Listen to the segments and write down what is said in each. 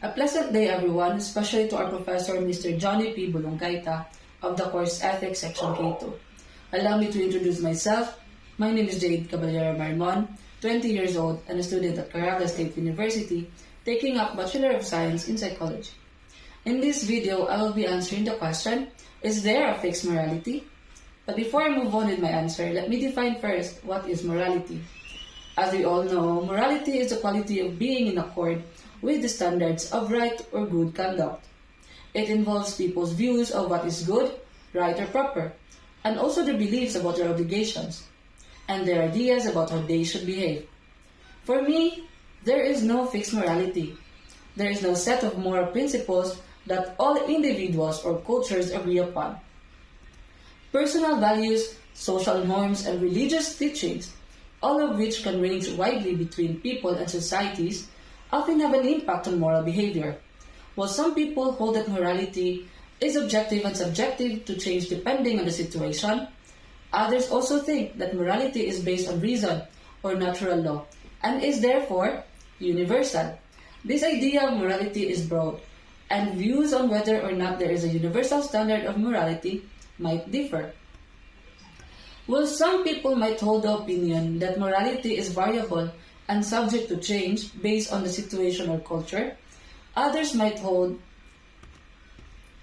A pleasant day, everyone, especially to our professor, Mr. Johnnie P. Bolongaita, of the course Ethics Section K2. Allow me to introduce myself. My name is JADE Marimon, 20 years old and a student at CARAGA State University, taking up Bachelor of Science in Psychology. In this video, I will be answering the question, is there a fixed morality? But before I move on with my answer, let me define first what is morality. As we all know, morality is the quality of being in accord with the standards of right or good conduct. It involves people's views of what is good, right, or proper, and also their beliefs about their obligations, and their ideas about how they should behave. For me, there is no fixed morality. There is no set of moral principles that all individuals or cultures agree upon. Personal values, social norms, and religious teachings, all of which can range widely between people and societies, often have an impact on moral behavior. While some people hold that morality is objective and subjective to change depending on the situation, others also think that morality is based on reason or natural law and is therefore universal. This idea of morality is broad, and views on whether or not there is a universal standard of morality might differ. While some people might hold the opinion that morality is variable and subject to change based on the situation or culture, others might hold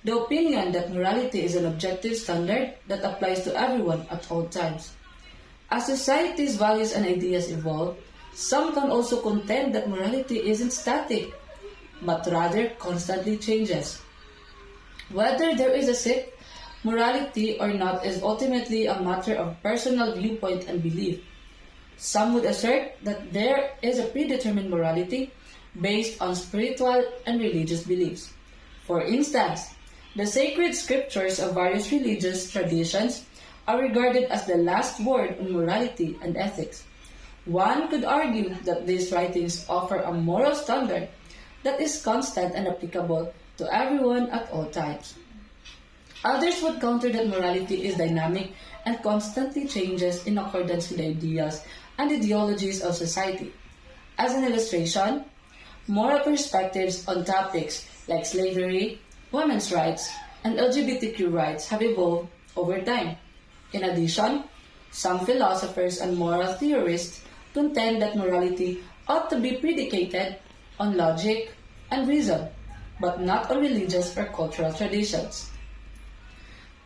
the opinion that morality is an objective standard that applies to everyone at all times. As society's values and ideas evolve, some can also contend that morality isn't static, but rather constantly changes. Whether there is a set morality or not is ultimately a matter of personal viewpoint and belief. Some would assert that there is a predetermined morality based on spiritual and religious beliefs. For instance, the sacred scriptures of various religious traditions are regarded as the last word on morality and ethics. One could argue that these writings offer a moral standard that is constant and applicable to everyone at all times. Others would counter that morality is dynamic and constantly changes in accordance with the ideas and ideologies of society. As an illustration, moral perspectives on topics like slavery, women's rights, and LGBTQ rights have evolved over time. In addition, some philosophers and moral theorists contend that morality ought to be predicated on logic and reason, but not on religious or cultural traditions.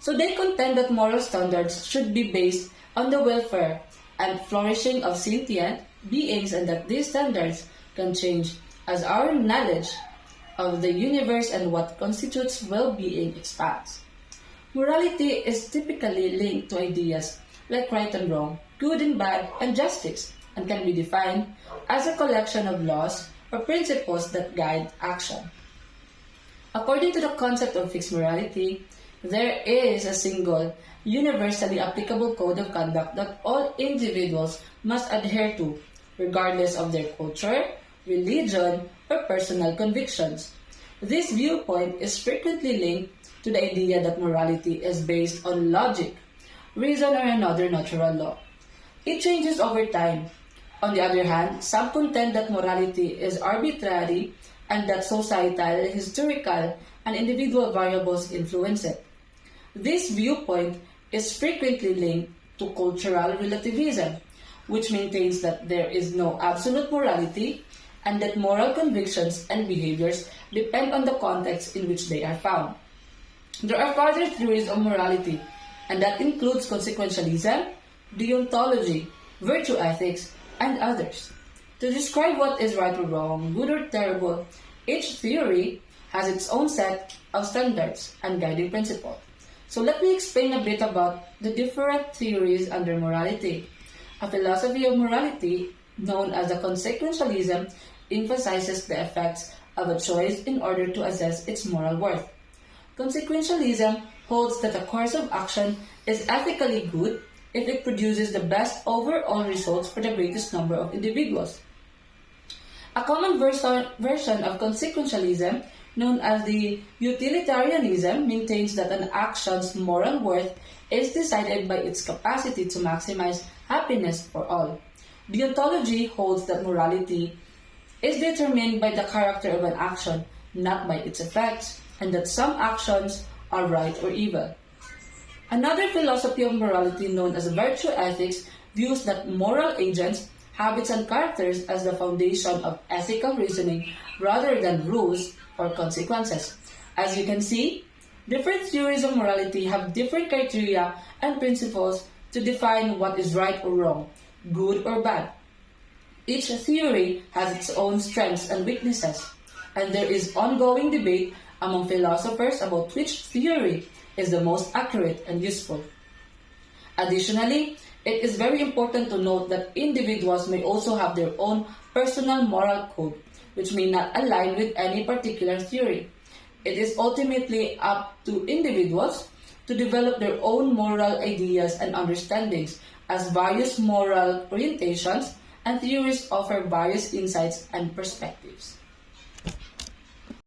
So they contend that moral standards should be based on the welfare and flourishing of sentient beings and that these standards can change as our knowledge of the universe and what constitutes well-being expands. Morality is typically linked to ideas like right and wrong, good and bad, and justice, and can be defined as a collection of laws or principles that guide action. According to the concept of fixed morality, there is a single, universally applicable code of conduct that all individuals must adhere to, regardless of their culture, religion, or personal convictions. This viewpoint is frequently linked to the idea that morality is based on logic, reason, or another natural law. It changes over time. On the other hand, some contend that morality is arbitrary and that societal, historical, and individual variables influence it. This viewpoint is frequently linked to cultural relativism, which maintains that there is no absolute morality and that moral convictions and behaviors depend on the context in which they are found. There are further theories of morality, and that includes consequentialism, deontology, virtue ethics, and others. To describe what is right or wrong, good or terrible, each theory has its own set of standards and guiding principles. So let me explain a bit about the different theories under morality. A philosophy of morality, known as the consequentialism, emphasizes the effects of a choice in order to assess its moral worth. Consequentialism holds that a course of action is ethically good if it produces the best overall results for the greatest number of individuals. A common version of consequentialism, known as the utilitarianism, maintains that an action's moral worth is decided by its capacity to maximize happiness for all. Deontology holds that morality is determined by the character of an action not by its effects, and that some actions are right or evil. Another philosophy of morality known as virtue ethics views that moral agents, habits, and characters as the foundation of ethical reasoning rather than rules or consequences. As you can see, different theories of morality have different criteria and principles to define what is right or wrong, good or bad. Each theory has its own strengths and weaknesses, and there is ongoing debate among philosophers about which theory is the most accurate and useful. Additionally, it is very important to note that individuals may also have their own personal moral code, which may not align with any particular theory. It is ultimately up to individuals to develop their own moral ideas and understandings, as various moral orientations and theories offer various insights and perspectives.